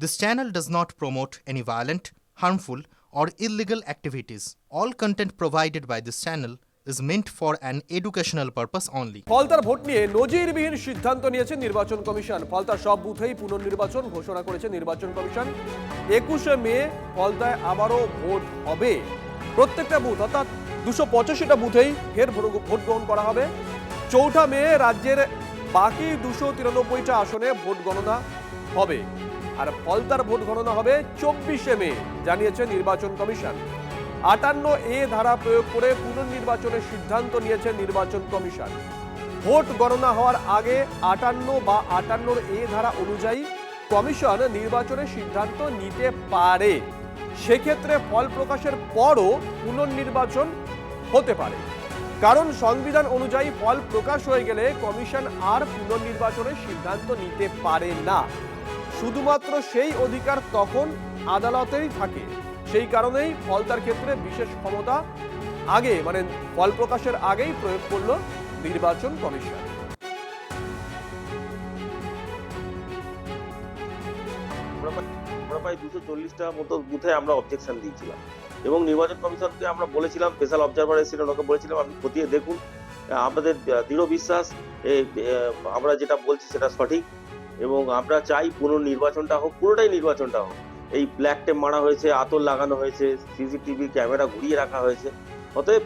This channel does not promote any violent, harmful, or illegal activities. All content provided by this channel is meant for an educational purpose only. ফলতার vote নিয়ে নজিরবিহীন সিদ্ধান্ত নিয়েছে নির্বাচন commission. ফলতার সব বুথেই পুনর্নির্বাচন ঘোষণা করেছে নির্বাচন কমিশন। 21শে মে ফলতায় আবারও ভোট হবে। প্রত্যেকটা বুথ অর্থাৎ 285টা বুথেই ফের ভোট গ্রহণ করা হবে। 4 মে রাজ্যের বাকি 293টা আসনে ভোট গণনা হবে। আর ফলতার ভোট গণনা হবে 24শে মে, জানিয়েছে নির্বাচন কমিশন। 58A ধারা প্রয়োগ করে পুনর্নির্বাচনের সিদ্ধান্ত নিয়েছে নির্বাচন কমিশন। ভোট গণনা হওয়ার আগে 58 বা 58A ধারা অনুযায়ী কমিশন নির্বাচনের সিদ্ধান্ত নিতে পারে। সেক্ষেত্রে ফল প্রকাশের পরও পুনর্নির্বাচন হতে পারে, কারণ সংবিধান অনুযায়ী ফল প্রকাশ হয়ে গেলে কমিশন আর পুনর্নির্বাচনের সিদ্ধান্ত নিতে পারে না। শুধুমাত্র সেই অধিকার তখন আদালতেই থাকে। সেই কারণেই ফলতার ক্ষেত্রে বিশেষ ক্ষমতা আগে মানে ফল প্রকাশের আগেই প্রয়োগ করলো নির্বাচন কমিশন। আমরা প্রায় 240টা মতো বুথে আমরা অবজেকশন দিয়েছিলাম এবং নির্বাচন কমিশনকে আমরা বলেছিলাম, স্পেশাল অবজারভার এসেছিলেন, ওনাকে বলেছিলাম আপনি খতিয়ে দেখুন। আমাদের দৃঢ় বিশ্বাস আমরা যেটা বলছি সেটা সঠিক এবং আমরা চাই পুনর্নির্বাচনটা হোক, পুরোটাই নির্বাচনটা হোক। এই ব্ল্যাক টেপ মারা হয়েছে, আতর লাগানো হয়েছে, সিসিটিভি ক্যামেরা ঘুরিয়ে রাখা হয়েছে। অতএব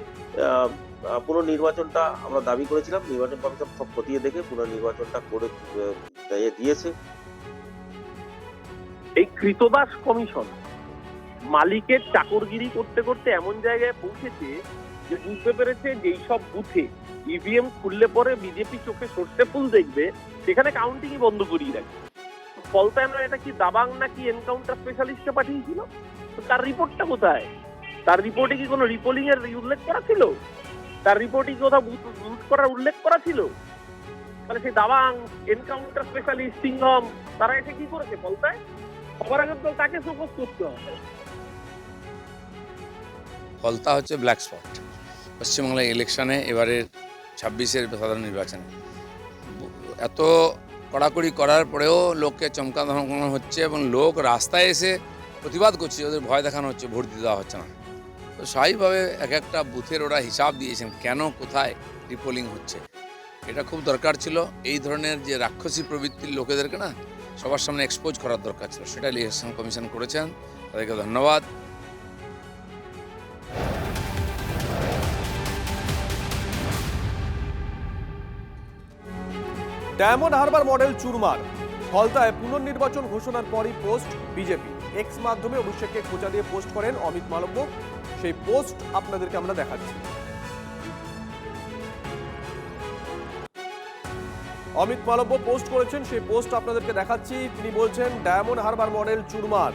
পুনর্নির্বাচনটা আমরা দাবি করেছিলাম, নির্বাচন কমিশন সব খতিয়ে দেখে পুনর্নির্বাচনটা করে দিয়েছে। এই কৃতদাস কমিশন মালিকের চাকরগিরি করতে করতে এমন জায়গায় পৌঁছেছে যে বুঝতে পেরেছে যেই সব বুথে ইভিএম খুললে পরে বিজেপি চোখে সর্ষে ফুল দেখবে, সেখানে কাউন্টিংই বন্ধ করিয়ে রাখবে। ফলতায় আমরা এটা কি দাবাং নাকি এনকাউন্টার স্পেশালিস্টকে পাঠিয়েছিল? তার রিপোর্টটা কোথায়? তার রিপোর্টে কি কোনো রিপোলিং এর উল্লেখ করা ছিল? তার রিপোর্টে কি কোথাও বুথ করার উল্লেখ করা ছিল? তাহলে সেই দাবাং, এনকাউন্টার স্পেশালিস্ট, সিংহম তারা এসে কি করেছে ফলতায়? সবার আগে তো তাকে ফোকাস করতে হবে। ফলতা হচ্ছে ব্ল্যাক স্পট পশ্চিমবাংলার ইলেকশনে, এবারের 26-এর সাধারণ নির্বাচনে। এত কড়াকড়ি করার পরেও লোককে চমকা ধমকানো হচ্ছে এবং লোক রাস্তায় এসে প্রতিবাদ করছে, ওদের ভয় দেখানো হচ্ছে, ভোট দিতে দেওয়া হচ্ছে না। তো স্বাভাবিকভাবে এক একটা বুথের ওরা হিসাব দিয়েছেন কেন কোথায় রিপোলিং হচ্ছে। এটা খুব দরকার ছিল। এই ধরনের যে রাক্ষসী প্রবৃত্তির লোকেদেরকে না সবার সামনে এক্সপোজ করার দরকার ছিল, সেটা ইলেকশন কমিশন করেছেন, তাদেরকে ধন্যবাদ। ডায়মন্ড হারবার মডেল চুরমার। ফলতায় পুনর্নির্বাচন ঘোষণার পরই পোস্ট বিজেপি। এক্স মাধ্যমে অভিষেককে খোঁচা দিয়ে পোস্ট করেন অমিত মালব্য। সেই পোস্ট আপনাদেরকে আমরা দেখাচ্ছি। অমিত মালব্য পোস্ট করেছেন, সেই পোস্ট আপনাদেরকে দেখাচ্ছি। তিনি বলছেন ডায়মন্ড হারবার মডেল চুরমার।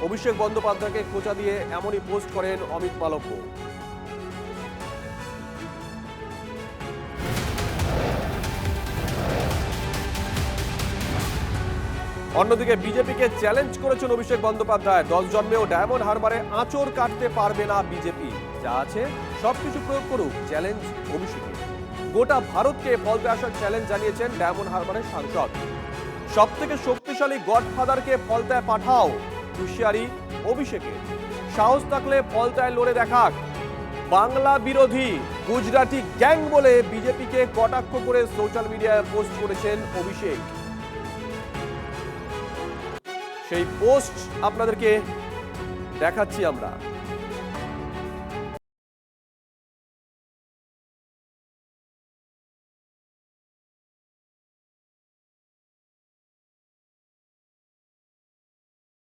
অভিষেক বন্দ্যোপাধ্যায়কে খোঁচা দিয়ে এমনই পোস্ট করেন অমিত মালব্য। অন্যদিকে বিজেপিকে চ্যালেঞ্জ করেছেন অভিষেক বন্দ্যোপাধ্যায়। 10 জন্মেও ডায়মন্ড হারবারে আঁচড় কাটতে পারবে না বিজেপি, যা আছে সবকিছু প্রয়োগ করুক, চ্যালেঞ্জ অভিষেকের। গোটা ভারতকে ফলতে আসার চ্যালেঞ্জ জানিয়েছেন ডায়মন্ড হারবারের সাংসদ। সব থেকে শক্তিশালী গডফাদারকে ফলতায় পাঠাও, হুঁশিয়ারি অভিষেকের। সাহস থাকলে ফলতায় লড়ে দেখাক। বাংলা বিরোধী গুজরাটি গ্যাং বলে বিজেপিকে কটাক্ষ করে সোশ্যাল মিডিয়ায় পোস্ট করেছেন অভিষেক। সেই পোস্ট আপনাদেরকে দেখাচ্ছি আমরা।